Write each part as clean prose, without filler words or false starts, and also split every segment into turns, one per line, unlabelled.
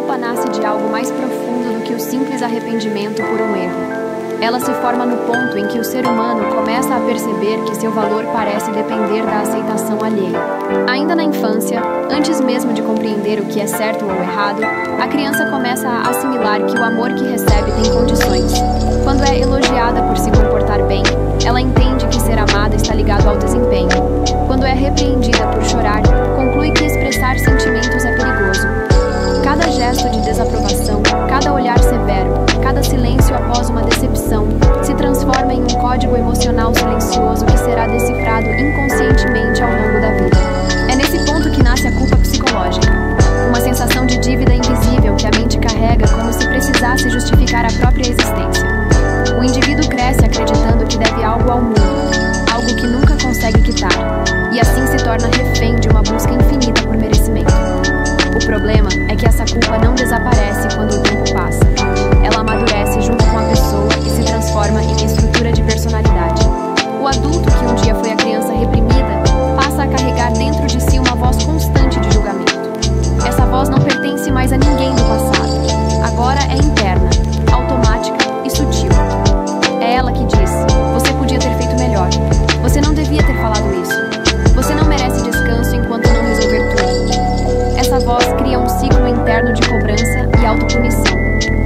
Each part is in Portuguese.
culpa nasce de algo mais profundo do que o simples arrependimento por um erro. Ela se forma no ponto em que o ser humano começa a perceber que seu valor parece depender da aceitação alheia. Ainda na infância, antes mesmo de compreender o que é certo ou errado, a criança começa a assimilar que o amor que recebe tem condições. Quando é elogiada por se comportar bem, ela entende que ser amada está ligado ao desempenho. Quando é repreendida por chorar, conclui que expressar sentimentos é perigoso. Cada gesto de desaprovação, cada olhar severo, cada silêncio após uma decepção, se transforma em um código emocional silencioso que será decifrado inconscientemente ao longo da vida. É nesse ponto que nasce a culpa psicológica, uma sensação de dívida invisível que a mente carrega como se precisasse justificar a própria existência. O indivíduo cresce acreditando que deve algo ao mundo, algo que nunca consegue quitar, e assim se torna refém de uma busca infinita por merecimento. O problema é que essa culpa não desaparece quando o tempo passa. Ela amadurece junto com a pessoa e se transforma em estrutura de personalidade. O adulto que um dia foi a criança reprimida passa a carregar dentro de si uma voz constante de julgamento. Essa voz não pertence mais a ninguém do passado. Agora é interna, automática e sutil. É ela que diz: você podia ter feito melhor. Você não devia ter falado isso. Você não merece descanso enquanto não resolver tudo. Essa voz cria um ciclo interno de cobrança e autopunição.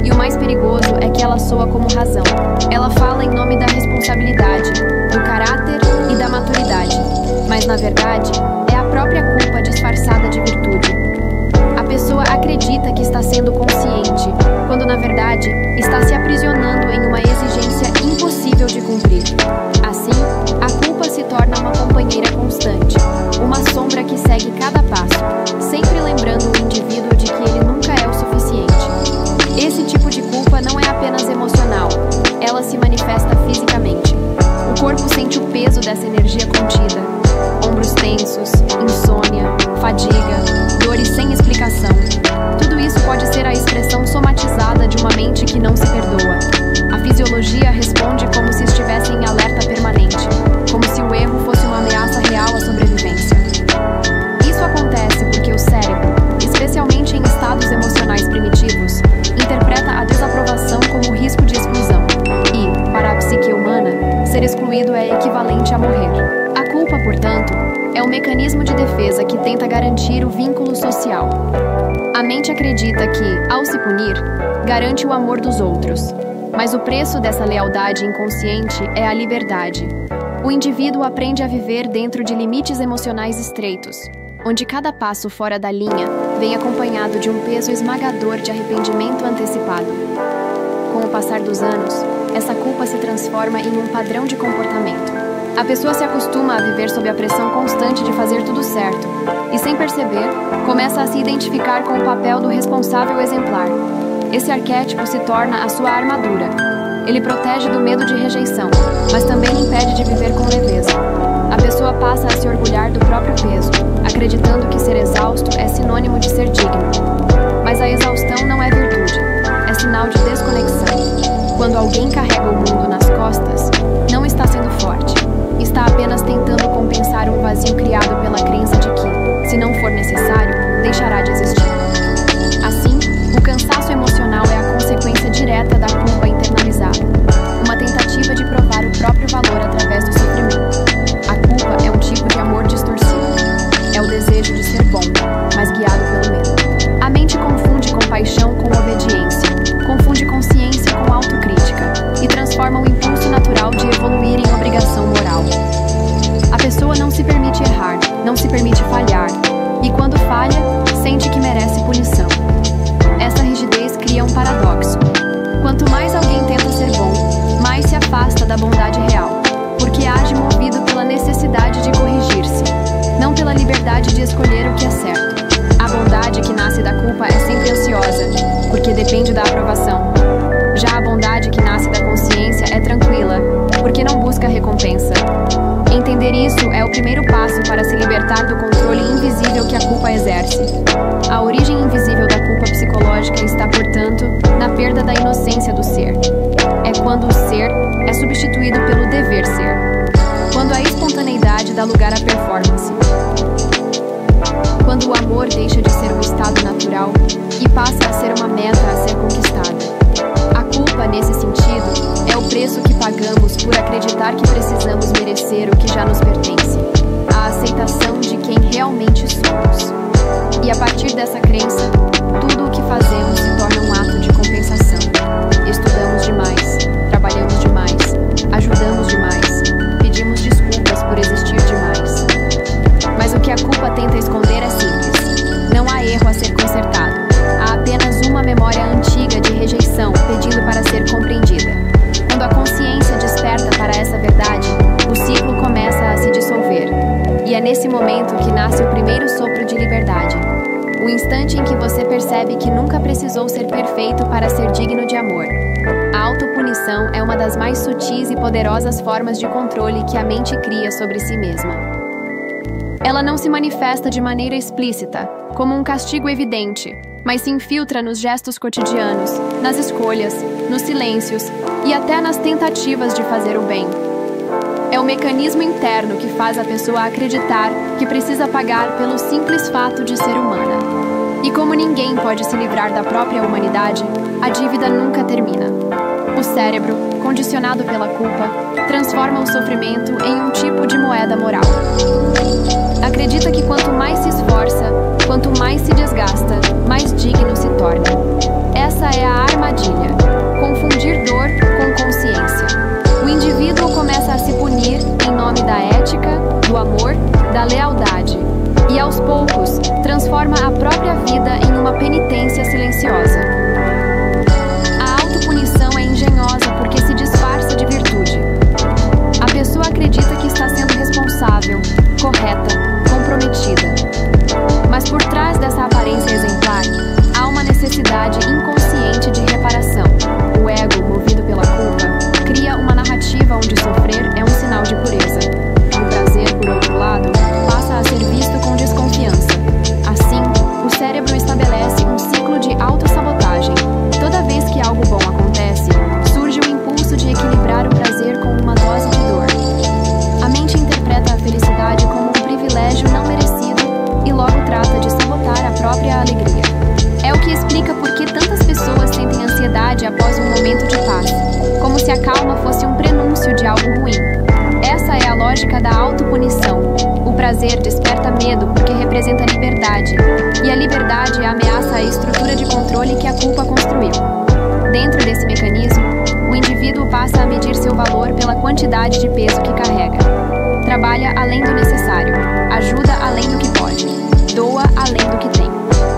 E o mais perigoso é que ela soa como razão. Ela fala em nome da responsabilidade, do caráter e da maturidade. Mas, na verdade, é a própria culpa disfarçada de virtude. A pessoa acredita que está sendo consciente, quando, na verdade, está se aprisionando em uma exigência impossível de cumprir. Assim, a culpa se torna uma companheira constante, uma sombra que segue cada passo, sempre lembrando o indivíduo de que ele nunca é o suficiente. Esse tipo de culpa não é apenas emocional, ela se manifesta fisicamente. O corpo sente o peso dessa energia contida. Ombros tensos, insônia, fadiga, dores sem explicação. Tudo isso pode ser a expressão somatizada de uma mente que não se perdoa. A fisiologia responde como se estivesse em alerta permanente, como se o erro fosse uma ameaça real à sobrevivência. Isso acontece porque o cérebro, especialmente em estados emocionais primitivos, interpreta a desaprovação como risco de exclusão. E, para a psique humana, ser excluído é equivalente a morrer. A culpa, portanto, é um mecanismo de defesa que tenta garantir o vínculo social. A mente acredita que, ao se punir, garante o amor dos outros. Mas o preço dessa lealdade inconsciente é a liberdade. O indivíduo aprende a viver dentro de limites emocionais estreitos, onde cada passo fora da linha vem acompanhado de um peso esmagador de arrependimento antecipado. Com o passar dos anos, essa culpa se transforma em um padrão de comportamento. A pessoa se acostuma a viver sob a pressão constante de fazer tudo certo, e sem perceber, começa a se identificar com o papel do responsável exemplar. Esse arquétipo se torna a sua armadura. Ele protege do medo de rejeição, mas também impede de viver com leveza. A pessoa passa a se orgulhar do próprio peso, acreditando que ser exausto é sinônimo de ser digno. Mas a exaustão não é virtude, é sinal de desconexão. Quando alguém carrega o mundo nas costas, não está sendo forte, está apenas tentando compensar um vazio criado pela crença de que, se não for necessário, deixará de existir. Assim, o cansaço emocional é a consequência direta da culpa internalizada, uma tentativa de provar o próprio valor através do sofrimento. A culpa é um tipo de amor distorcido. É o desejo de ser bom, mas guiado pelo medo. A mente confunde compaixão com obediência, confunde consciência com autocrítica e transforma o impulso natural de evoluir em obrigação moral. A pessoa não se permite errar, não se permite falhar, e quando falha, sente que merece punição. Essa rigidez cria um paradoxo. Quanto mais alguém tenta ser bom, mais se afasta da bondade real, porque age movido pela necessidade de corrigir-se, não pela liberdade de escolher o que é certo. A bondade que nasce da culpa é sempre ansiosa, porque depende da aprovação. Já a bondade que nasce da consciência é tranquila, porque não busca recompensa. Entender isso é o primeiro passo para se libertar do controle invisível que a culpa exerce. A origem invisível da culpa psicológica está, portanto, na perda da inocência do ser. É quando o ser é substituído pelo dever ser. Quando a espontaneidade dá lugar à performance. Quando o amor deixa de ser um estado natural e passa a ser uma meta a ser conquistada. A culpa, nesse sentido, é o preço que pagamos por acreditar que precisamos merecer o que já nos pertence, a aceitação de quem realmente somos. E a partir dessa crença, tudo o que fazemos se torna um ato de compensação. Estudamos demais, trabalhamos demais, ajudamos demais, pedimos desculpas por existir demais. Mas o que a culpa tenta esconder é simples. Não há erro a ser consertado. Há apenas uma memória antiga de rejeição pedindo para ser compreendida. Quando a consciência desperta para essa verdade, o ciclo começa a se dissolver. E é nesse momento que nasce o primeiro sopro de liberdade. O instante em que você percebe que nunca precisou ser perfeito para ser digno de amor. A autopunição é uma das mais sutis e poderosas formas de controle que a mente cria sobre si mesma. Ela não se manifesta de maneira explícita, como um castigo evidente, mas se infiltra nos gestos cotidianos, nas escolhas, nos silêncios e até nas tentativas de fazer o bem. É o mecanismo interno que faz a pessoa acreditar que precisa pagar pelo simples fato de ser humana. E como ninguém pode se livrar da própria humanidade, a dívida nunca termina. O cérebro, condicionado pela culpa, transforma o sofrimento em um tipo de moeda moral. Acredita que quanto mais se esforça, quanto mais se desgasta, mais digno se torna. Essa é a armadilha. Confundir dor com consciência. O indivíduo começa a se punir em nome da ética, do amor, da lealdade. E aos poucos, transforma a própria vida em uma penitência silenciosa. A autopunição é engenhosa porque se disfarça de virtude. A pessoa acredita que está sendo responsável, correta, comprometida. Mas por trás dessa aparência exemplar, há uma necessidade inconsciente de reparação. O ego, movido pela culpa, cria uma narrativa onde sofrer é um sinal de pureza. O prazer, por outro lado, passa a ser visto com desconfiança. Assim, o cérebro estabelece um ciclo de autossabotagem. Toda vez que algo bom acontece, surge o impulso de equilibrar o prazer com uma dose de dor. A mente interpreta a felicidade como um privilégio não merecido e logo trata de sabotar a própria alegria. É o que explica por que tantas pessoas sentem ansiedade após um momento de paz, como se a calma fosse um prenúncio de algo ruim. Essa é a lógica da autopunição. O prazer desperta medo porque representa liberdade, e a liberdade ameaça a estrutura de controle que a culpa construiu. Dentro desse mecanismo, o indivíduo passa a medir seu valor pela quantidade de peso que carrega. Trabalha além do necessário, ajuda além do que pode, doa além do que tem.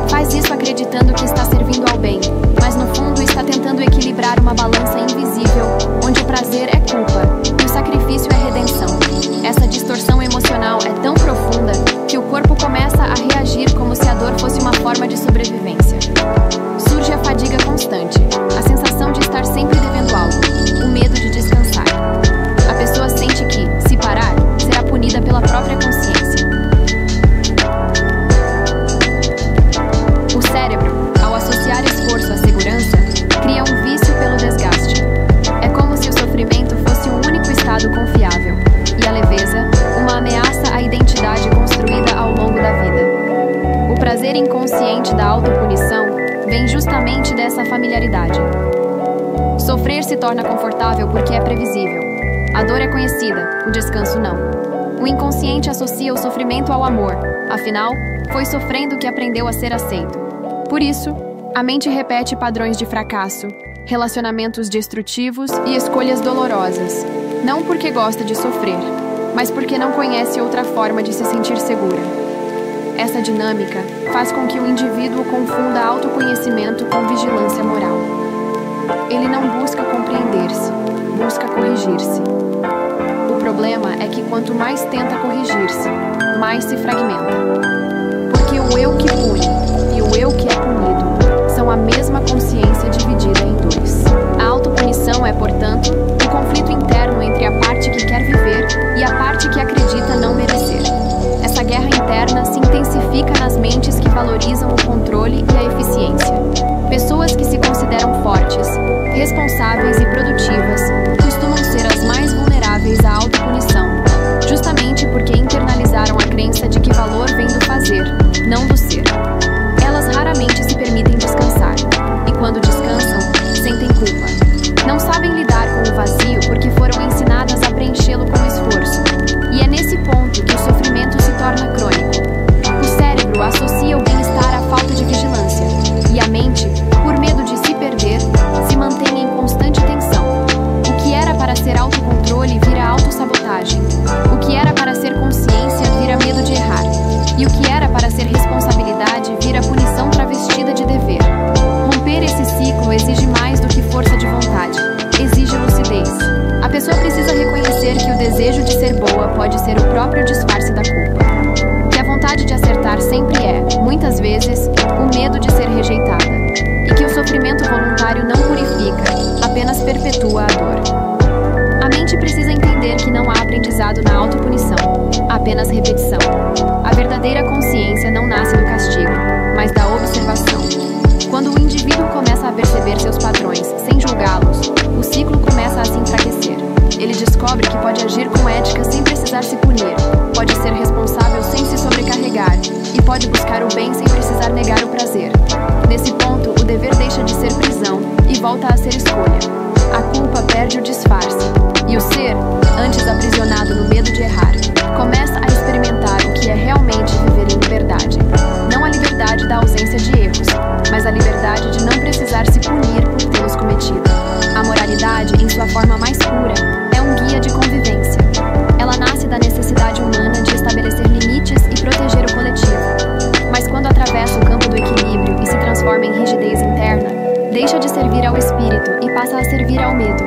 Faz isso acreditando que está servindo ao bem, mas no fundo está tentando equilibrar uma balança invisível, onde o prazer é culpa e o sacrifício é redenção. Essa distorção emocional é tão profunda que o corpo começa a reagir como se a dor fosse uma forma de sobrevivência. Surge a fadiga constante, a sensação de estar sempre devendo algo, o medo de descansar. A pessoa sente que, se parar, será punida pela própria consciência. O cérebro, ao associar esforço à segurança, cria um vício pelo desgaste. É como se o sofrimento fosse um único estado confiável, e a leveza, uma ameaça à identidade construída ao longo da vida. O prazer inconsciente da autopunição vem justamente dessa familiaridade. Sofrer se torna confortável porque é previsível. A dor é conhecida, o descanso não. O inconsciente associa o sofrimento ao amor, afinal, foi sofrendo que aprendeu a ser aceito. Por isso, a mente repete padrões de fracasso, relacionamentos destrutivos e escolhas dolorosas, não porque gosta de sofrer, mas porque não conhece outra forma de se sentir segura. Essa dinâmica faz com que o indivíduo confunda autoconhecimento com vigilância moral. Ele não busca compreender-se, busca corrigir-se. O problema é que quanto mais tenta corrigir-se, mais se fragmenta. Porque o eu que pune e o eu que é punido são a mesma consciência dividida em dois. A autopunição é, portanto, o conflito interno entre a parte que quer viver e a parte que acredita não merecer. Essa guerra interna se intensifica nas mentes que valorizam o controle e a eficiência. Pessoas que se consideram fortes, responsáveis e produtivas costumam ser as mais vulneráveis à autopunição, justamente porque internalizaram a crença de que valor vem do fazer, não do ser. Elas raramente se permitem descansar. apenas repetição. A verdadeira consciência não nasce do castigo, mas da observação. Quando o indivíduo começa a perceber seus padrões, sem julgá-los, o ciclo começa a se enfraquecer. Ele descobre que pode agir com ética sem precisar se punir, pode ser responsável sem se sobrecarregar e pode buscar o bem sem precisar negar o prazer. Nesse ponto, o dever deixa de ser prisão e volta a ser escolha. A culpa perde o disfarce, e o ser, antes aprisionado no medo de errar, começa a experimentar o que é realmente viver em liberdade. Não a liberdade da ausência de erros, mas a liberdade de não precisar se punir por tê-los cometido. A moralidade, em sua forma mais pura, é um guia de convivência. Ela nasce da necessidade humana de estabelecer limites e proteger o coletivo. Mas quando atravessa o campo do equilíbrio e se transforma em rigidez interna, deixa de servir ao espírito e passa a servir ao medo.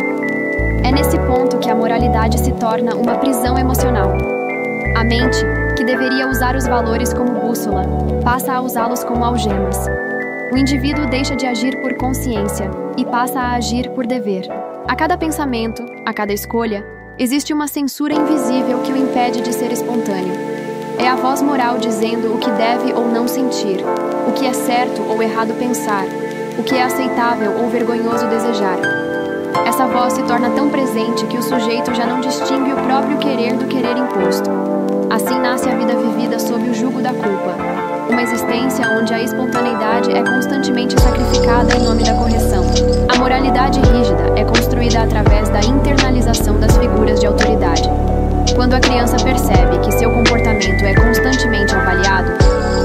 É nesse ponto que a moralidade se torna uma prisão emocional. A mente, que deveria usar os valores como bússola, passa a usá-los como algemas. O indivíduo deixa de agir por consciência e passa a agir por dever. A cada pensamento, a cada escolha, existe uma censura invisível que o impede de ser espontâneo. É a voz moral dizendo o que deve ou não sentir, o que é certo ou errado pensar, o que é aceitável ou vergonhoso desejar. Essa voz se torna tão presente que o sujeito já não distingue o próprio querer do querer imposto. Assim nasce a vida vivida sob o jugo da culpa, uma existência onde a espontaneidade é constantemente sacrificada em nome da correção. A moralidade rígida é construída através da internalização das figuras de autoridade. Quando a criança percebe que seu comportamento é constantemente avaliado,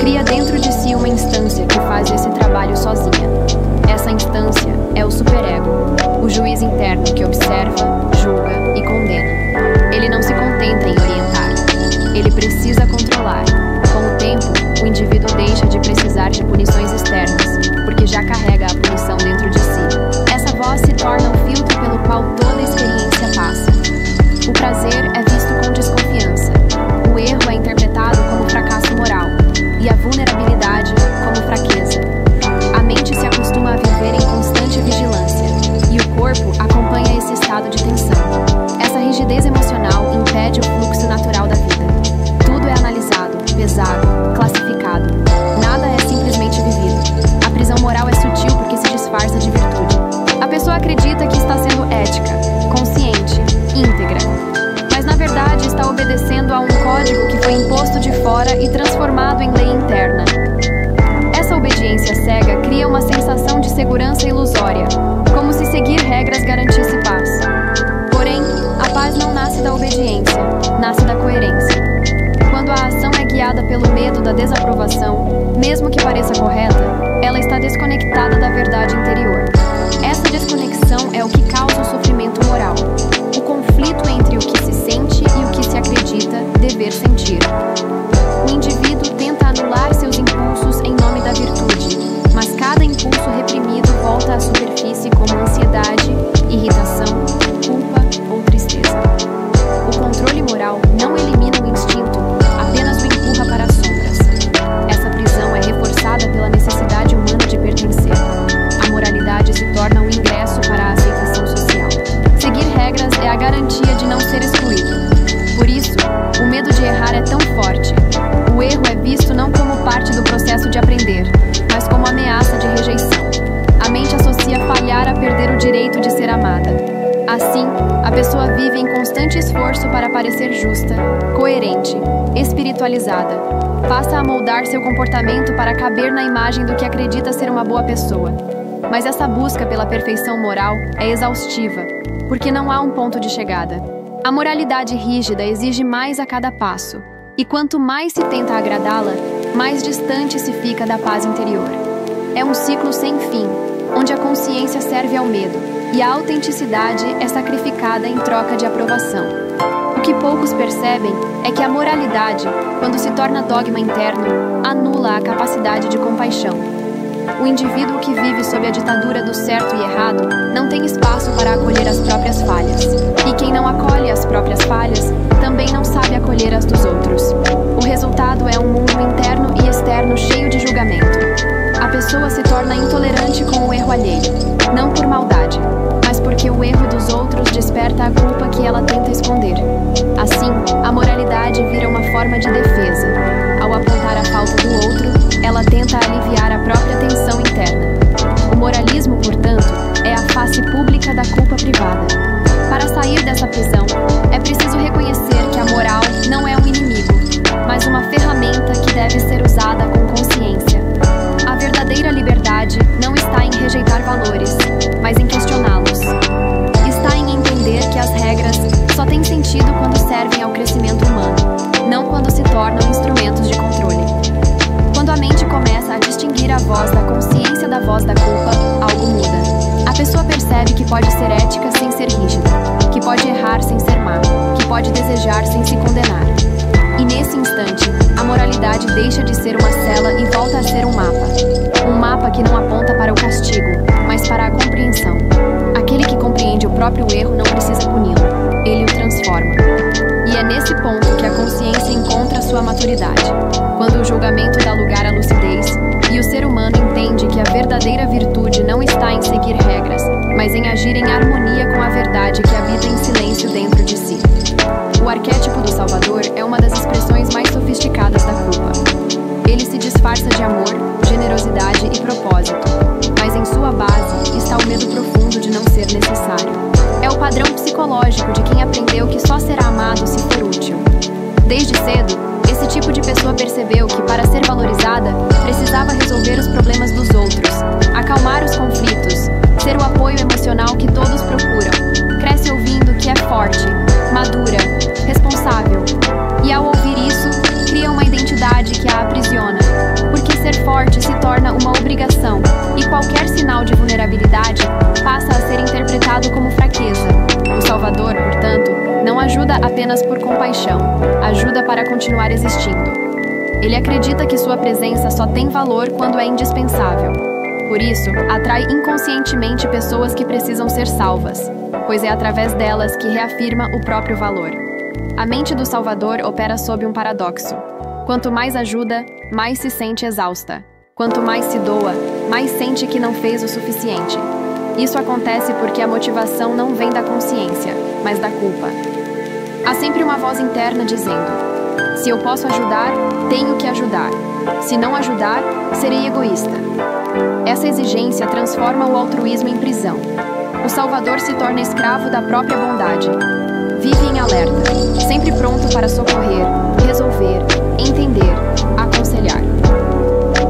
cria dentro de si uma instância que faz esse trabalho sozinha. Essa instância é o superego, o juiz interno que observa, julga e condena. Ele não se contenta em orientar, ele precisa controlar. Com o tempo, o indivíduo deixa de precisar de punições externas, porque já carrega a punição dentro de si. Essa voz se torna o filtro pelo qual toda a experiência passa. O prazer é visto com desconfiança, o erro é interpretado como fracasso moral, e a vulnerabilidade como fraqueza. A mente se acostuma a viver em constante vigilância, e o corpo acompanha esse estado de tensão. Essa rigidez emocional impede o fluxo natural da vida. Tudo é analisado, pesado, classificado. Nada é simplesmente vivido. A prisão moral é sutil porque se disfarça de virtude. A pessoa acredita que está sendo ética, consciente, íntegra, mas na verdade está obedecendo a um código que foi imposto de fora e transformado em lei interna. Essa obediência cega cria uma sensação de segurança ilusória, como se seguir regras garantisse paz. Porém, a paz não nasce da obediência, nasce da coerência. Quando a ação é guiada pelo medo da desaprovação, mesmo que pareça correta, ela está desconectada da verdade interior. Essa desconexão é o que causa o sofrimento moral, o conflito entre o que se sente e o que se acredita dever sentir. O indivíduo tenta anular seus impulsos em nome da virtude, mas cada impulso reprimido volta à superfície como ansiedade, irritação, culpa ou tristeza. O controle moral não elimina o instinto, apenas o empurra para as sombras. Essa prisão é reforçada pela necessidade humana de pertencer. A moralidade se torna um ingresso para a aceitação social. Seguir regras é a garantia de não ser excluído. Por isso, o medo de errar é tão forte. O erro é visto não como parte do processo de aprender, mas como ameaça de rejeição. A mente associa falhar a perder o direito de ser amada. Assim, a pessoa vive em constante esforço para parecer justa, coerente, espiritualizada. Passa a moldar seu comportamento para caber na imagem do que acredita ser uma boa pessoa. Mas essa busca pela perfeição moral é exaustiva, porque não há um ponto de chegada. A moralidade rígida exige mais a cada passo, e quanto mais se tenta agradá-la, mais distante se fica da paz interior. É um ciclo sem fim, onde a consciência serve ao medo, e a autenticidade é sacrificada em troca de aprovação. O que poucos percebem é que a moralidade, quando se torna dogma interno, anula a capacidade de compaixão. O indivíduo que vive sob a ditadura do certo e errado não tem espaço para acolher as próprias falhas. E quem não acolhe as próprias falhas, também não sabe acolher as dos outros. O resultado é um mundo interno e externo cheio de julgamento. A pessoa se torna intolerante com o erro alheio, não por maldade, mas porque o erro dos outros desperta a culpa que ela tenta esconder. Assim, a moralidade vira uma forma de defesa. Ao apontar a falta do outro, ela tenta aliviar a própria tensão interna. O moralismo, portanto, é a face pública da culpa privada. Para sair dessa prisão, é preciso reconhecer que a moral não é um inimigo, mas uma ferramenta que deve ser usada com consciência. A verdadeira liberdade não está em rejeitar valores, mas em questioná-los. Está em entender que as regras só têm sentido quando servem ao crescimento humano, não quando se tornam instrumentos de controle. Quando a mente começa a distinguir a voz da consciência da voz da culpa, algo muda. A pessoa percebe que pode ser ética sem ser rígida, que pode errar sem ser má, que pode desejar sem se condenar. E nesse instante, a moralidade deixa de ser uma cela e volta a ser um mapa. Um mapa que não aponta para o castigo, mas para a compreensão. Aquele que compreende o próprio erro não precisa puni-lo, ele o transforma. E é nesse ponto que a consciência encontra sua maturidade, quando o julgamento dá lugar à lucidez e o ser humano entende que a verdadeira virtude não está em seguir regras, mas em agir em harmonia com a verdade que habita em silêncio dentro de si. O arquétipo do Salvador é uma das expressões mais sofisticadas da culpa. Ele se disfarça de amor, generosidade e propósito, mas em sua base está o medo profundo de não ser necessário. É o padrão psicológico de quem aprendeu que só será amado se for útil. Desde cedo, esse tipo de pessoa percebeu que, para ser valorizada, precisava resolver os problemas dos outros, acalmar os conflitos, ser o apoio emocional que todos procuram. Cresce ouvindo que é forte, madura, responsável. E ao ouvir isso, cria uma identidade que a aprisiona, porque ser forte se torna uma obrigação, e qualquer sinal de vulnerabilidade passa a ser interpretado como fraqueza. O Salvador, portanto, não ajuda apenas por compaixão, ajuda para continuar existindo. Ele acredita que sua presença só tem valor quando é indispensável. Por isso, atrai inconscientemente pessoas que precisam ser salvas, pois é através delas que reafirma o próprio valor. A mente do Salvador opera sob um paradoxo. Quanto mais ajuda, mais se sente exausta. Quanto mais se doa, mais sente que não fez o suficiente. Isso acontece porque a motivação não vem da consciência, mas da culpa. Há sempre uma voz interna dizendo: se eu posso ajudar, tenho que ajudar. Se não ajudar, serei egoísta. Essa exigência transforma o altruísmo em prisão. O Salvador se torna escravo da própria bondade. Vive em alerta, sempre pronto para socorrer, resolver, entender, aconselhar.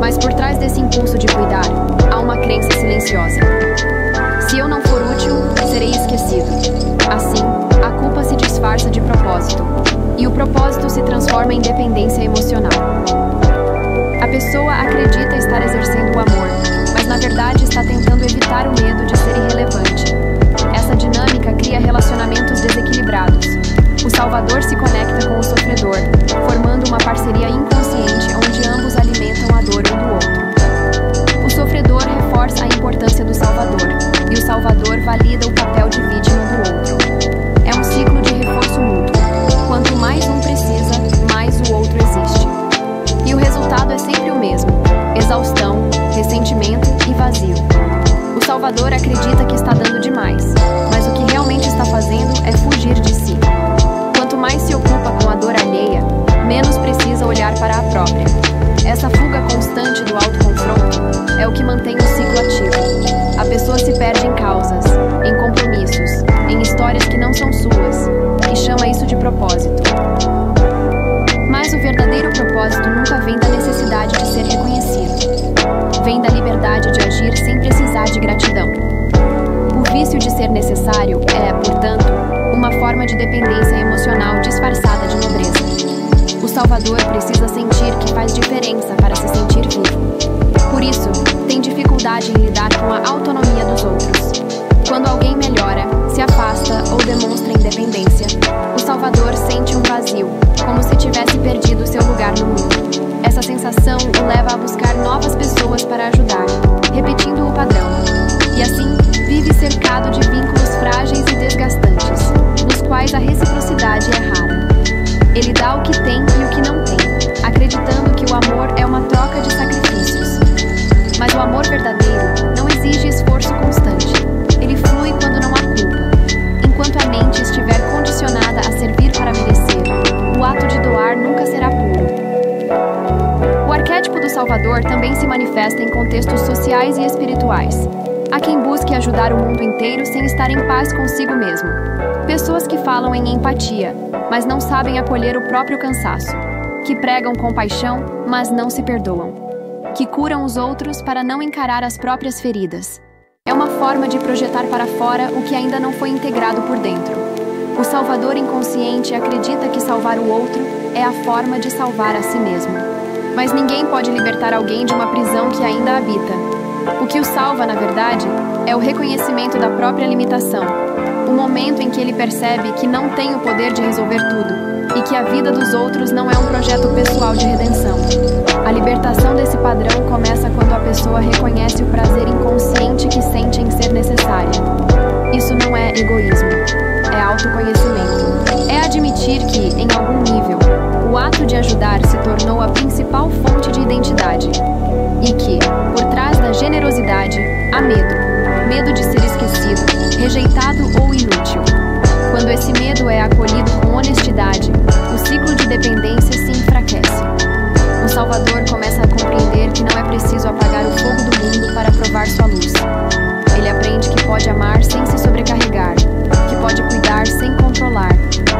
Mas por trás desse impulso de cuidar, há uma crença silenciosa. Se eu não for útil, serei esquecido. Assim, a culpa se disfarça de propósito, e o propósito se transforma em dependência emocional. A pessoa acredita estar exercendo o amor, mas na verdade está tentando evitar o medo de ser irrelevante. Essa dinâmica cria relacionamentos desequilibrados. O Salvador se conecta com o sofredor, formando uma parceria inconsciente onde ambos alimentam a dor um do outro. O sofredor reforça a importância do Salvador, e o Salvador valida o papel de vítima do outro. É um ciclo de reforço mútuo. Quanto mais um precisa, mais o outro existe. E o resultado é sempre o mesmo: exaustão, ressentimento e vazio. O Salvador acredita que está dando demais, mas o que realmente está fazendo é fugir de si. Quanto mais se ocupa com a dor alheia, menos precisa olhar para a própria. Essa fuga constante do autoconfronto é o que mantém o ciclo ativo. A pessoa se perde em causas, em compromissos, em histórias que não são suas, e chama isso de propósito. Mas o verdadeiro propósito nunca vem da necessidade de ser reconhecido. Vem da liberdade de agir sem precisar de gratidão. O vício de ser necessário é, portanto, uma forma de dependência emocional disfarçada de nobreza. O Salvador precisa sentir que faz diferença para se sentir vivo. Por isso, tem dificuldade em lidar com a autonomia dos outros. Quando alguém melhora, se afasta ou demonstra independência, o Salvador sente um vazio, como se tivesse perdido seu lugar no mundo. Essa sensação o leva a buscar novas pessoas para ajudar, repetindo o padrão. E assim, vive cercado de vínculos frágeis e desgastantes, nos quais a reciprocidade é rara. Ele dá o que tem e o que não tem, acreditando que o amor é uma troca de sacrifícios. Mas o amor verdadeiro não exige esforço constante. Ele flui quando não há culpa. Enquanto a mente estiver condicionada a servir para merecer, o ato de doar nunca será Salvador também se manifesta em contextos sociais e espirituais. Há quem busque ajudar o mundo inteiro sem estar em paz consigo mesmo. Pessoas que falam em empatia, mas não sabem acolher o próprio cansaço. Que pregam compaixão, mas não se perdoam. Que curam os outros para não encarar as próprias feridas. É uma forma de projetar para fora o que ainda não foi integrado por dentro. O salvador inconsciente acredita que salvar o outro é a forma de salvar a si mesmo. Mas ninguém pode libertar alguém de uma prisão que ainda habita. O que o salva, na verdade, é o reconhecimento da própria limitação. O momento em que ele percebe que não tem o poder de resolver tudo e que a vida dos outros não é um projeto pessoal de redenção. A libertação desse padrão começa quando a pessoa reconhece o prazer inconsciente que sente em ser necessária. Isso não é egoísmo, é autoconhecimento. É admitir que, em algum nível, o ato de ajudar se tornou a principal fonte de identidade. E que, por trás da generosidade, há medo. Medo de ser esquecido, rejeitado ou inútil. Quando esse medo é acolhido com honestidade, o ciclo de dependência se enfraquece. O Salvador começa a compreender que não é preciso apagar o fogo do mundo para provar sua luz. Ele aprende que pode amar sem se sobrecarregar, que pode cuidar sem controlar,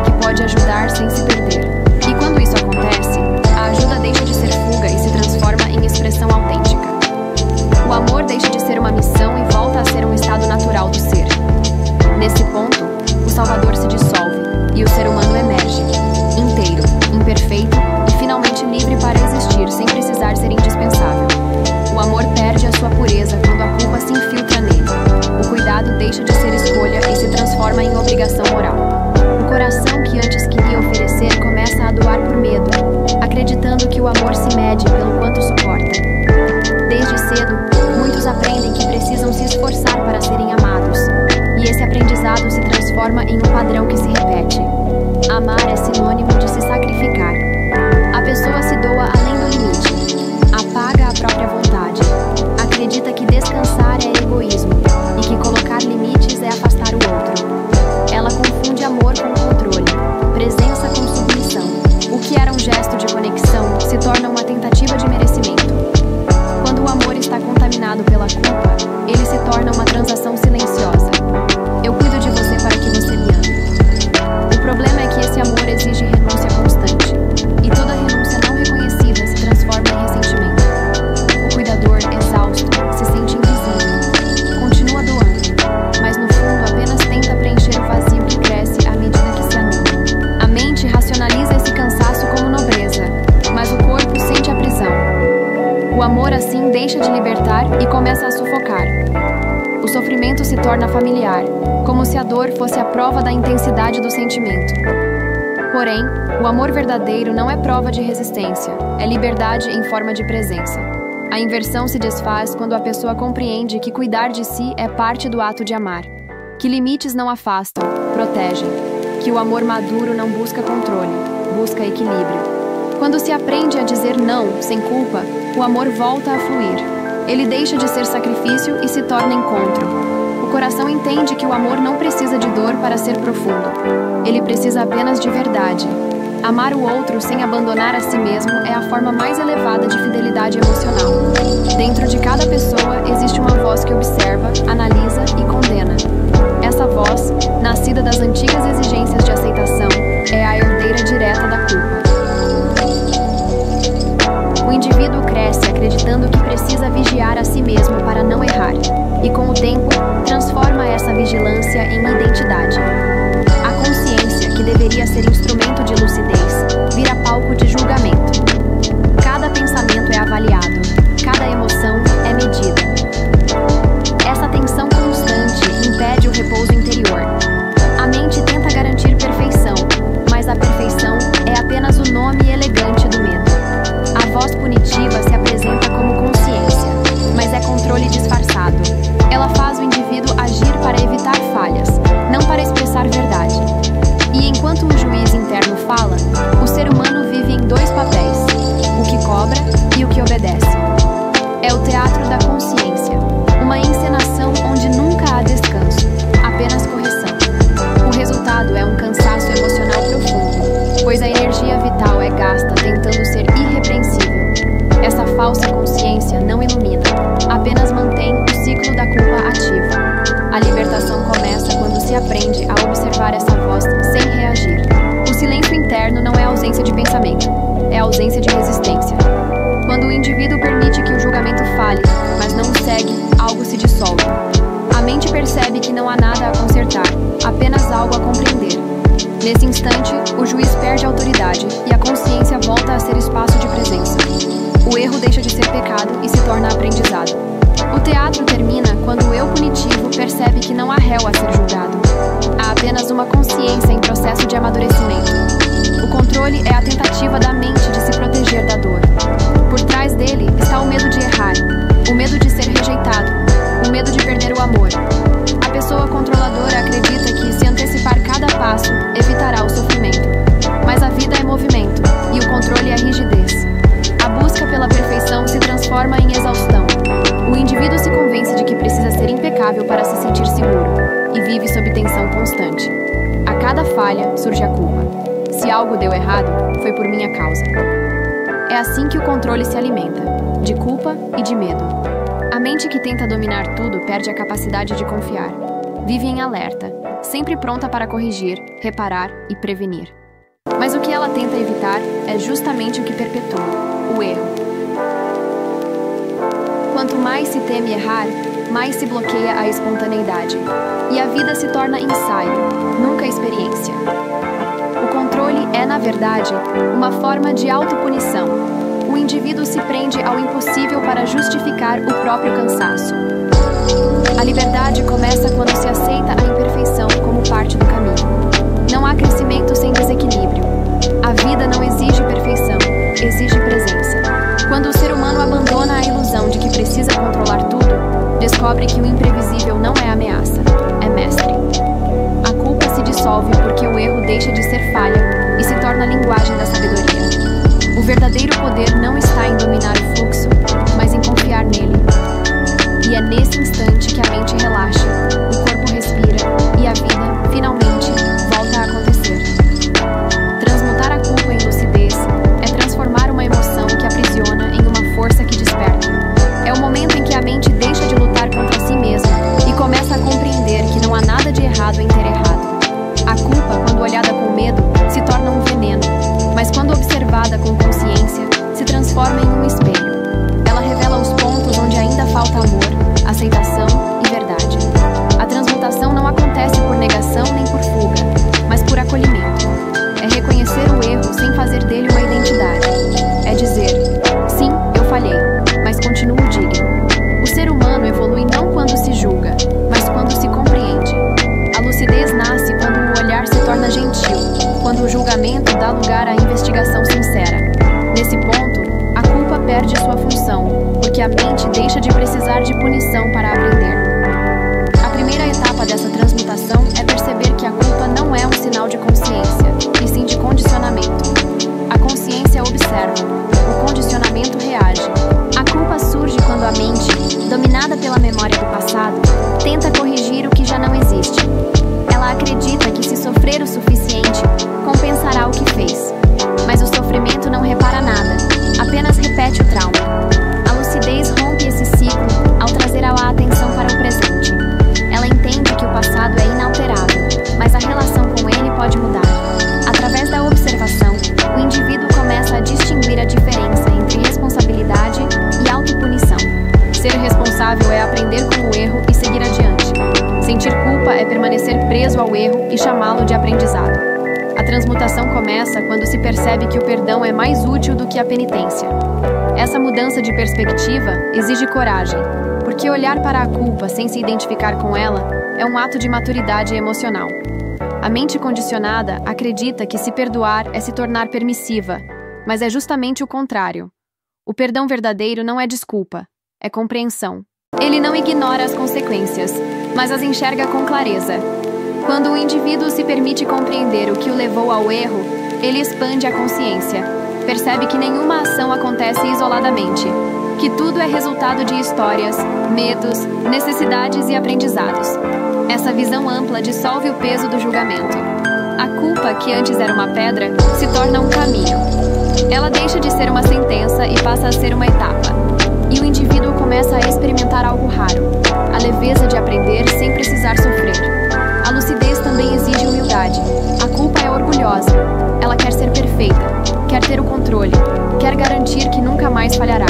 que pode ajudar sem se perder. E quando isso acontece, a ajuda deixa de ser fuga e se transforma em expressão autêntica. O amor deixa de ser uma missão e volta a ser um estado natural do ser. Nesse ponto, o Salvador se dissolve e o ser humano emerge, inteiro, imperfeito e finalmente livre para existir sem precisar ser indispensável. O amor perde a sua pureza quando a culpa se infiltra nele. O cuidado deixa de ser escolha e se transforma em obrigação moral. O coração que antes queria oferecer começa a doar por medo, acreditando que o amor se mede pelo quanto suporta. Desde cedo, muitos aprendem que precisam se esforçar para serem amados, e esse aprendizado se transforma em um padrão que se repete. Amar é sinônimo de se sacrificar. A pessoa se doa além do limite, apaga a própria vontade, acredita que descansar é egoísmo e que colocar limites é afastar o outro. Ela confunde amor com controle, presença com submissão. O que era um gesto de conexão se torna uma tentativa de merecimento. Quando o amor está contaminado pela culpa, ele se torna uma transação silenciosa. Eu cuido de você para que você me ame. O problema é que esse amor exige renúncia constante, e toda renúncia não reconhecida se transforma em ressentimento. O cuidador, exausto, se sente invisível. Continua doando, mas no fundo apenas tenta preencher o vazio que cresce à medida que se anula. A mente racionaliza esse cansaço como nobreza, mas o corpo sente a prisão. O amor assim deixa de libertar e começa a sufocar. O sofrimento se torna familiar, como se a dor fosse a prova da intensidade do sentimento. Porém, o amor verdadeiro não é prova de resistência, é liberdade em forma de presença. A inversão se desfaz quando a pessoa compreende que cuidar de si é parte do ato de amar, que limites não afastam, protegem, que o amor maduro não busca controle, busca equilíbrio. Quando se aprende a dizer não, sem culpa, o amor volta a fluir. Ele deixa de ser sacrifício e se torna encontro. O coração entende que o amor não precisa de dor para ser profundo. Ele precisa apenas de verdade. Amar o outro sem abandonar a si mesmo é a forma mais elevada de fidelidade emocional. Dentro de cada pessoa existe uma voz que observa, analisa e condena. Essa voz, nascida das antigas exigências de aceitação, é a herdeira direta da culpa. O indivíduo cresce acreditando que precisa vigiar a si mesmo para não errar, e com o tempo, transforma essa vigilância em identidade. A consciência, que deveria ser instrumento de lucidez, vira palco de julgamento. Cada pensamento é avaliado, cada emoção é medida. Essa tensão constante impede o repouso interior. A mente tenta garantir perfeição, mas a perfeição é apenas o nome elegante do medo. A voz punitiva se apresenta como consciência, mas é controle disfarçado. Ela faz o indivíduo agir para evitar falhas, não para expressar verdade. E enquanto o juiz interno fala, o ser humano vive em dois papéis. falsa consciência não ilumina, apenas mantém o ciclo da culpa ativo. A libertação começa quando se aprende a observar essa voz sem reagir. O silêncio interno não é ausência de pensamento, é ausência de resistência. Quando o indivíduo permite que o julgamento fale, mas não o segue, algo se dissolve. A mente percebe que não há nada a consertar, apenas algo a compreender. Nesse instante, o juiz perde a autoridade e a consciência volta a ser espaço de presença. O erro deixa de ser pecado e se torna aprendizado. O teatro termina quando o eu punitivo percebe que não há réu a ser julgado. Há apenas uma consciência em processo de amadurecimento. O controle é a tentativa da mente de se proteger da dor. Por trás dele está o medo de errar, o medo de ser rejeitado, o medo de perder o amor. A pessoa controladora acredita que, se antecipar cada passo, evitará o sofrimento. Mas a vida é movimento, e o controle é rigidez. A busca pela perfeição se transforma em exaustão. O indivíduo se convence de que precisa ser impecável para se sentir seguro, e vive sob tensão constante. A cada falha surge a culpa. Se algo deu errado, foi por minha causa. É assim que o controle se alimenta, de culpa e de medo. A mente que tenta dominar tudo perde a capacidade de confiar. Vive em alerta, sempre pronta para corrigir, reparar e prevenir. Mas o que ela tenta evitar é justamente o que perpetua, o erro. Quanto mais se teme errar, mais se bloqueia a espontaneidade. E a vida se torna ensaio, nunca experiência. O controle é, na verdade, uma forma de autopunição. O indivíduo se prende ao impossível para justificar o próprio cansaço. A liberdade começa quando se aceita a imperfeição como parte do caminho. Não há crescimento sem desequilíbrio. A vida não exige perfeição, exige presença. Quando o ser humano abandona a ilusão de que precisa controlar tudo, descobre que o imprevisível não é ameaça, é mestre. A culpa se dissolve porque o erro deixa de ser falha e se torna a linguagem da sabedoria. O verdadeiro poder não está em dominar o fluxo, mas em confiar nele. E é nesse instante que a mente relaxa, o corpo respira e a vida, finalmente, volta a acontecer. Transmutar a culpa em lucidez é transformar uma emoção que aprisiona em uma força que desperta. É o momento em que a mente deixa de lutar contra si mesma e começa a compreender que não há nada de errado em ter errado. A culpa, quando olhada com medo, se torna um veneno, mas quando observada com consciência, se transforma em um espelho. Ela revela os pontos onde ainda falta amor, aceitação e verdade. A transmutação não acontece por negação nem por fuga, mas por acolhimento. É reconhecer o erro sem fazer dele uma identidade. É dizer, sim, eu falhei, mas continuo digno. O ser humano evolui não quando se julga, mas quando se compreende. A lucidez nasce quando o olhar se torna gentil, quando o julgamento dá lugar à investigação sincera. Nesse ponto, a culpa perde sua função, porque a mente deixa de precisar de punição para aprender. A primeira etapa dessa transmutação é perceber que a culpa não é um sinal de consciência, e sim de condicionamento. A consciência observa, o condicionamento reage. A culpa surge quando a mente, dominada pela memória do passado, tenta corrigir o que já não existe. Ela acredita que, se sofrer o suficiente, compensará o que fez. Mas o sofrimento não repara nada, apenas repete o trauma. A lucidez rompe esse ciclo ao trazer a atenção para o presente. Ela entende que o passado é inalterável, mas a relação com ele pode mudar. Através da observação, o indivíduo começa a distinguir a diferença entre responsabilidade e autopunição. Ser responsável é aprender com o erro e seguir adiante. Sentir culpa é permanecer preso ao erro e chamá-lo de aprendizado. A transmutação começa quando se percebe que o perdão é mais útil do que a penitência. Essa mudança de perspectiva exige coragem, porque olhar para a culpa sem se identificar com ela é um ato de maturidade emocional. A mente condicionada acredita que se perdoar é se tornar permissiva, mas é justamente o contrário. O perdão verdadeiro não é desculpa, é compreensão. Ele não ignora as consequências, mas as enxerga com clareza. Quando o indivíduo se permite compreender o que o levou ao erro, ele expande a consciência. Percebe que nenhuma ação acontece isoladamente, que tudo é resultado de histórias, medos, necessidades e aprendizados. Essa visão ampla dissolve o peso do julgamento. A culpa, que antes era uma pedra, se torna um caminho. Ela deixa de ser uma sentença e passa a ser uma etapa. ter o controle, quer garantir que nunca mais falhará.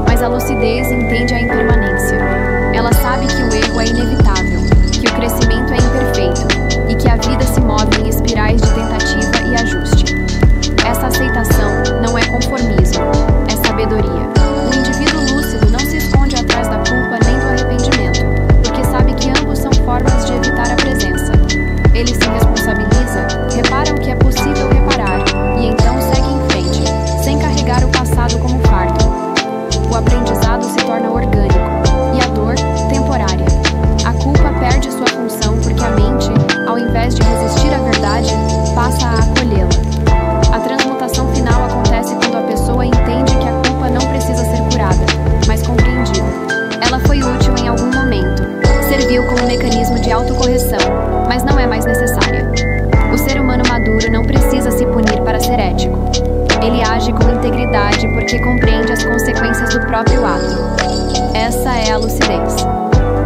Mas a lucidez entende a impermanência. Ela sabe que o erro é inevitável, que o crescimento é imperfeito e que a vida se move em espirais de tentativa e ajuste. Essa aceitação não é conformismo, é sabedoria. O indivíduo lúcido não se esconde atrás da culpa nem do arrependimento, porque sabe que ambos são formas de evitar a presença. Ele se responsabiliza, repara o que é possível reparar e então segue em frente, sem carregar o passado como fardo. O aprendizado se torna orgânico e a dor, temporária. A culpa perde sua função porque a mente, ao invés de resistir à verdade, passa a acolhê-la. A transmutação final acontece quando a pessoa entende que a culpa não precisa ser curada, mas compreendida. Ela foi útil em algum momento, serviu como mecanismo de autocorreção, mas não é mais necessária. O ser humano maduro não precisa se punir para ser ético. Ele age com integridade porque compreende as consequências do próprio ato. Essa é a lucidez,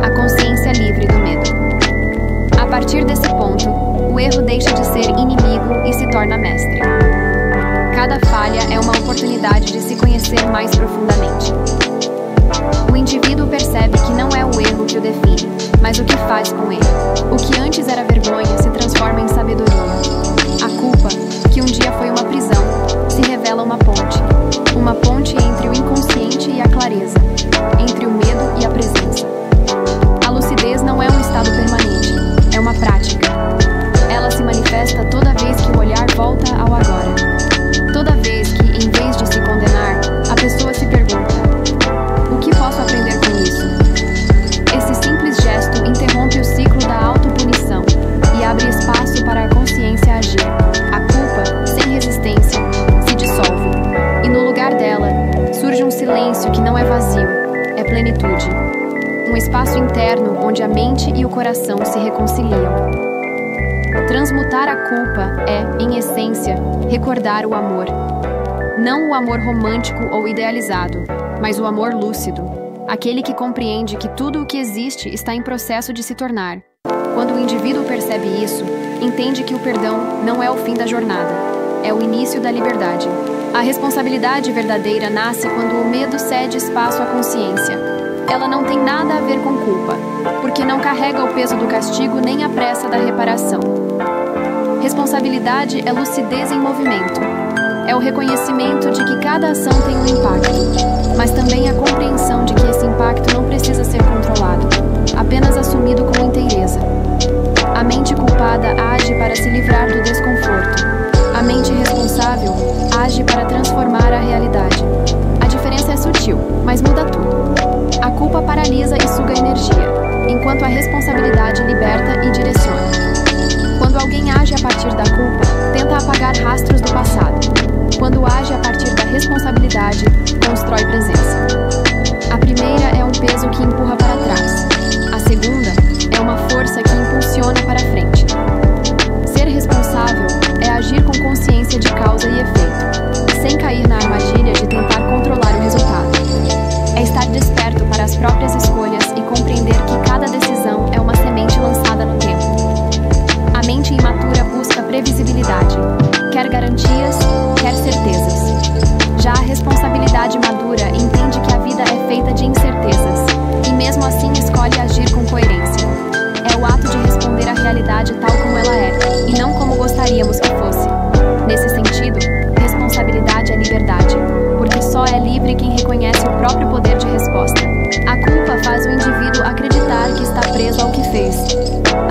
a consciência livre do medo. A partir desse ponto, o erro deixa de ser inimigo e se torna mestre. Cada falha é uma oportunidade de se conhecer mais profundamente. O indivíduo percebe que não é o erro que o define, mas o que faz com ele. O que antes era vergonha se transforma em sabedoria. A culpa, que um dia foi uma prisão, se revela uma ponte entre o inconsciente e a clareza, entre o medo e a presença. A lucidez não é um estado permanente, é uma prática. Ela se manifesta toda vez que o olhar volta ao agora. Toda vez que, em vez de se condenar, a pessoa se pergunta: o que posso aprender com isso? Esse simples gesto interrompe o ciclo da autopunição e abre espaço para a consciência agir. A culpa, sem resistência, se dissolve. E no lugar dela, surge um silêncio que não é vazio, é plenitude. Um espaço interno onde a mente e o coração se reconciliam. Transmutar a culpa é, em essência, recordar o amor. Não o amor romântico ou idealizado, mas o amor lúcido. Aquele que compreende que tudo o que existe está em processo de se tornar. Quando o indivíduo percebe isso, entende que o perdão não é o fim da jornada, é o início da liberdade. A responsabilidade verdadeira nasce quando o medo cede espaço à consciência. Ela não tem nada a ver com culpa, porque não carrega o peso do castigo nem a pressa da reparação. Responsabilidade é lucidez em movimento. É o reconhecimento de que cada ação tem um impacto, mas também a compreensão de que esse impacto não precisa ser controlado, apenas assumido com inteireza. A mente culpada age para se livrar do desconforto. A mente responsável age para transformar a realidade. A diferença é sutil, mas muda tudo. A culpa paralisa e suga energia, enquanto a responsabilidade liberta e direciona. Quando alguém age a partir da culpa, tenta apagar rastros do passado. Quando age a partir da responsabilidade, constrói presença. A primeira é um peso que empurra para trás. A segunda é uma força que impulsiona para frente. Ser responsável é agir com consciência de causa e efeito, sem cair na armadilha de tentar controlar o resultado. É estar desperto para as próprias escolhas e compreender que cada decisão é uma semente lançada no tempo. A mente imatura busca previsibilidade, quer garantias, quer certezas. Já a responsabilidade madura entende que a vida é feita de incertezas, e mesmo assim escolhe agir com coerência. É o ato de responder à realidade tal como ela é, e não como gostaríamos que fosse. Nesse sentido, responsabilidade é liberdade, porque só é livre quem reconhece o próprio poder de resposta. A culpa faz o indivíduo acreditar que está preso ao que fez.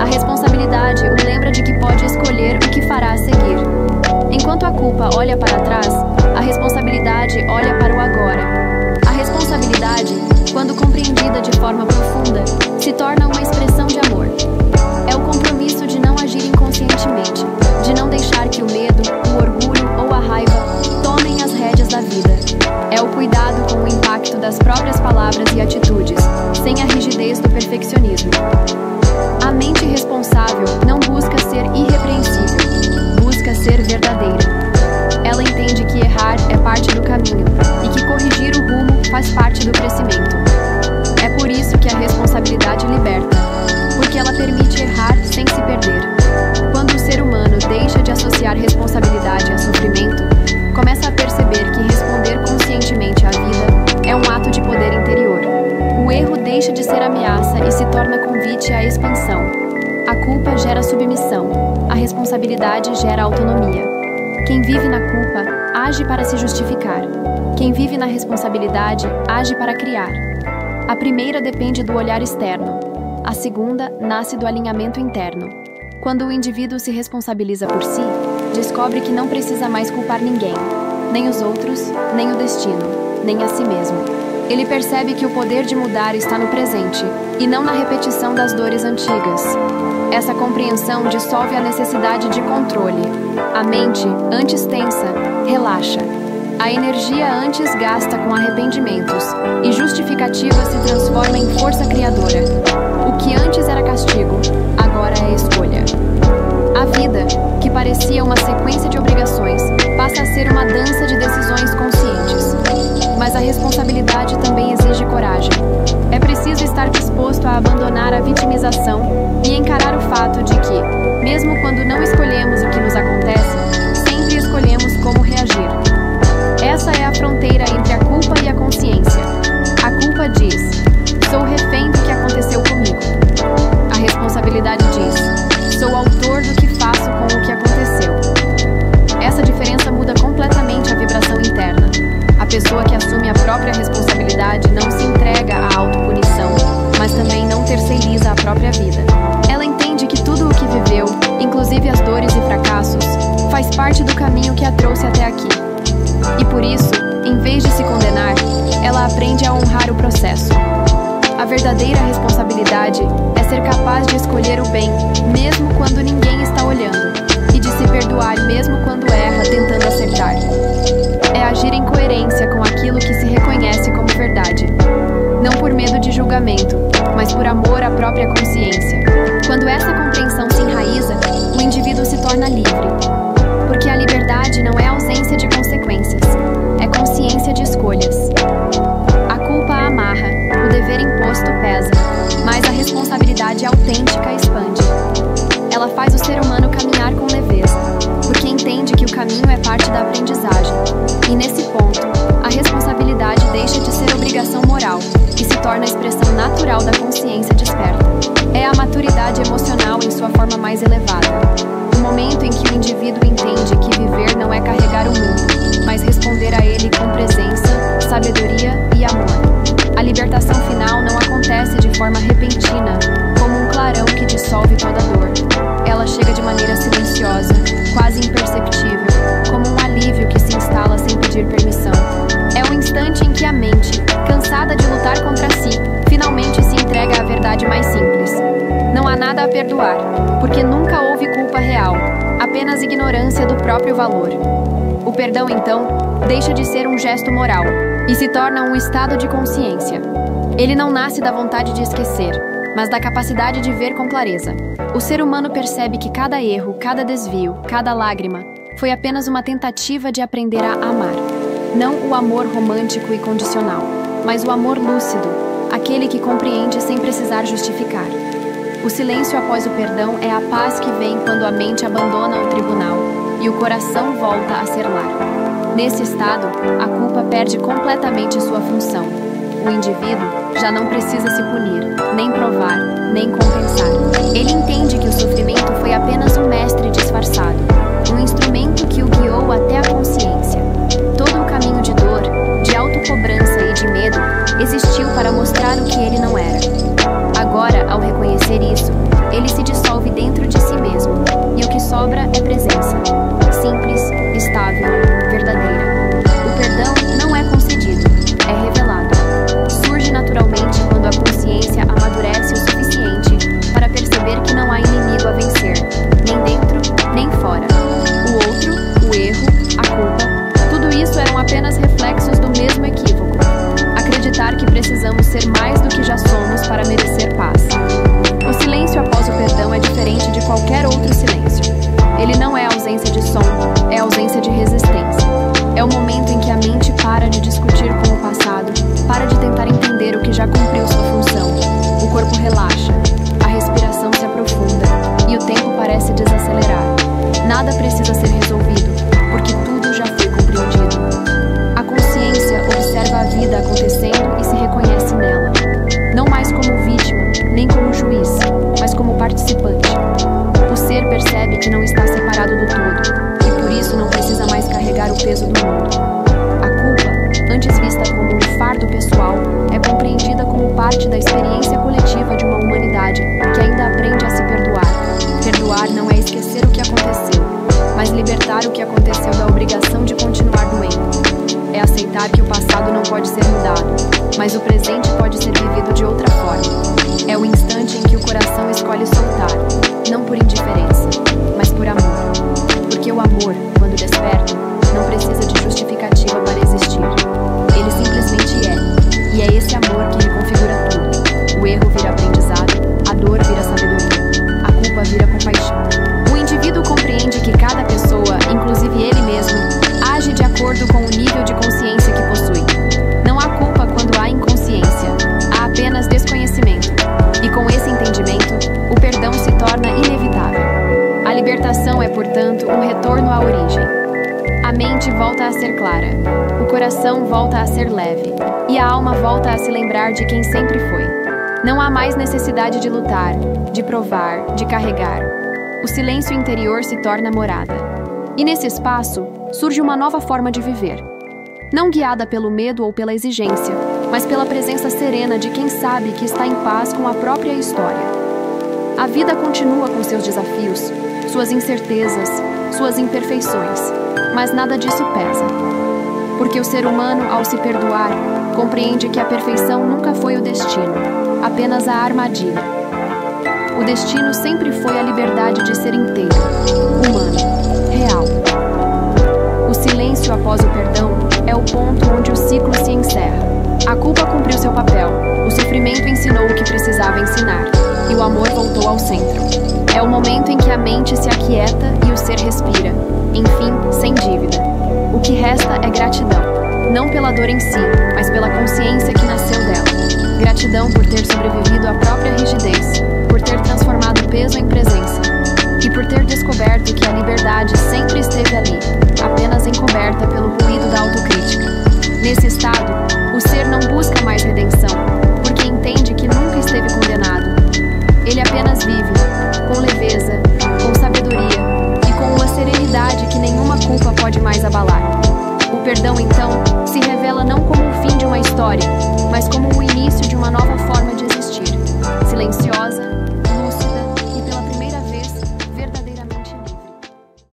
A responsabilidade o lembra de que pode escolher o que fará a seguir. Enquanto a culpa olha para trás, a responsabilidade olha para o agora. A responsabilidade, quando compreendida de forma profunda, se torna uma expressão de amor. É o compromisso de não agir inconscientemente, de não deixar que o medo, o orgulho ou a raiva tomem as rédeas da vida. É o cuidado com o impacto das próprias palavras e atitudes, sem a rigidez do perfeccionismo. A mente responsável não busca ser irrepreensível, busca ser verdadeira. Ela entende que errar é parte do caminho e que corrigir o rumo faz parte do crescimento. É por isso que a responsabilidade liberta, porque ela permite errar sem se perder. Quando o ser humano deixa de associar responsabilidade a sofrimento, começa a submissão. A responsabilidade gera autonomia. Quem vive na culpa, age para se justificar. Quem vive na responsabilidade, age para criar. A primeira depende do olhar externo. A segunda nasce do alinhamento interno. Quando o indivíduo se responsabiliza por si, descobre que não precisa mais culpar ninguém, nem os outros, nem o destino, nem a si mesmo. Ele percebe que o poder de mudar está no presente, e não na repetição das dores antigas. Essa compreensão dissolve a necessidade de controle. A mente, antes tensa, relaxa. A energia antes gasta com arrependimentos, e justificativa se transforma em força criadora. O que antes era castigo, agora é escolha. A vida, que parecia uma sequência de obrigações, passa a ser uma dança de decisões conscientes. Mas a responsabilidade também exige coragem. É preciso estar disposto a abandonar a vitimização e encarar o fato de que, mesmo quando não escolhemos o que nos acontece, sempre escolhemos como reagir. Essa é a fronteira entre a culpa e a consciência. A culpa diz: sou refém do que aconteceu comigo. A responsabilidade diz: sou autor do que faço com o que aconteceu. Essa diferença muda completamente a vibração interna. A pessoa que assume a própria responsabilidade não se entrega à autopunição, mas também não terceiriza a própria vida. Ela entende que tudo o que viveu, inclusive as dores e fracassos, faz parte do caminho que a trouxe até aqui. E por isso, em vez de se condenar, ela aprende a honrar o processo. A verdadeira responsabilidade é ser capaz de escolher o bem, mesmo quando ninguém está olhando, e de se perdoar mesmo quando erra tentando acertar. É agir em coerência com aquilo que se reconhece como verdade. Não por medo de julgamento, mas por amor à própria consciência. Quando essa compreensão se enraiza, o indivíduo se torna livre. Porque a liberdade não é ausência de consequências, é consciência de escolhas. A culpa amarra, o dever imposto pesa, mas a responsabilidade autêntica expande. Ela faz o ser humano caminhar com leveza, porque entende que o caminho é parte da aprendizagem. E nesse ponto, a responsabilidade deixa de ser obrigação moral e se torna a expressão natural da consciência desperta. É a maturidade emocional em sua forma mais elevada. O momento em que o indivíduo entende que viver não é carregar o mundo, mas responder a ele com presença, sabedoria e amor. A libertação final não acontece de forma repentina, como um clarão que dissolve toda dor. Ela chega de maneira silenciosa, quase imperceptível, como um alívio que se instala sem pedir permissão. É o instante em que a mente, cansada de lutar contra si, finalmente se entrega à verdade mais simples. Não há nada a perdoar, porque nunca houve culpa real, apenas ignorância do próprio valor. O perdão, então, deixa de ser um gesto moral e se torna um estado de consciência. Ele não nasce da vontade de esquecer, mas da capacidade de ver com clareza. O ser humano percebe que cada erro, cada desvio, cada lágrima foi apenas uma tentativa de aprender a amar. Não o amor romântico e condicional, mas o amor lúcido, aquele que compreende sem precisar justificar. O silêncio após o perdão é a paz que vem quando a mente abandona o tribunal e o coração volta a ser lar. Nesse estado, a culpa perde completamente sua função. O indivíduo já não precisa se punir, nem provar, nem compensar. Ele entende que o sofrimento foi apenas um mestre disfarçado, um instrumento que o guiou até a consciência. Todo o caminho de dor, de autocobrança e de medo existiu para mostrar o que ele não era. Agora, ao reconhecer isso, ele se dissolve dentro de si mesmo, e o que sobra é presença. Simples, estável, verdadeira. O perdão não é concedido, é revelado. Surge naturalmente quando a consciência amadurece o suficiente para perceber que não há inimigo a vencer, nem dentro, nem fora. O outro, o erro, a culpa, tudo isso eram apenas reflexos do mesmo equívoco. Acreditar que precisamos ser mais do que já somos para merecer paz. O silêncio após o perdão é diferente de qualquer outro silêncio. Ele não é ausência de som, é ausência de resistência. É o momento em que a mente para de discutir com o passado, para de tentar entender o que já cumpriu sua função. O corpo relaxa, a respiração se aprofunda e o tempo parece desacelerar. Nada precisa ser resolvido, porque tudo já foi compreendido. A consciência observa a vida acontecendo e se reconhece nela. Não mais como vítima, nem como juiz, mas como participante. O ser mudado, mas o presente pode ser vivido de outra forma. É o instante em que o coração escolhe soltar, não por indiferença, mas por amor. Porque o amor, quando desperta, não precisa de justificativa para existir. Ele simplesmente é, e é esse amor que reconfigura tudo. O erro vira aprendizado, a dor vira sabedoria, a culpa vira compaixão. O indivíduo compreende que cada pessoa, inclusive ele mesmo, age de acordo com o nível de consciência que possui. Não há culpa quando há inconsciência, há apenas desconhecimento. E com esse entendimento, o perdão se torna inevitável. A libertação é, portanto, um retorno à origem. A mente volta a ser clara, o coração volta a ser leve, e a alma volta a se lembrar de quem sempre foi. Não há mais necessidade de lutar, de provar, de carregar. O silêncio interior se torna morada. E nesse espaço, surge uma nova forma de viver. Não guiada pelo medo ou pela exigência, mas pela presença serena de quem sabe que está em paz com a própria história. A vida continua com seus desafios, suas incertezas, suas imperfeições, mas nada disso pesa. Porque o ser humano, ao se perdoar, compreende que a perfeição nunca foi o destino, apenas a armadilha. O destino sempre foi a liberdade de ser inteiro, humano, real. O silêncio após o perdão é o ponto onde o ciclo se encerra. A culpa cumpriu seu papel, o sofrimento ensinou o que precisava ensinar, e o amor voltou ao centro. É o momento em que a mente se aquieta e o ser respira, enfim, sem dívida. O que resta é gratidão, não pela dor em si, mas pela consciência que nasceu dela. Gratidão por ter sobrevivido à própria rigidez, por ter transformado peso em presença, e por ter descoberto que a liberdade sempre esteve ali, apenas encoberta pelo ruído da autocrítica. Nesse estado, o ser não busca mais redenção, porque entende que nunca esteve condenado. Ele apenas vive, com leveza, com sabedoria e com uma serenidade que nenhuma culpa pode mais abalar. O perdão, então, se revela não como o fim de uma história, mas como o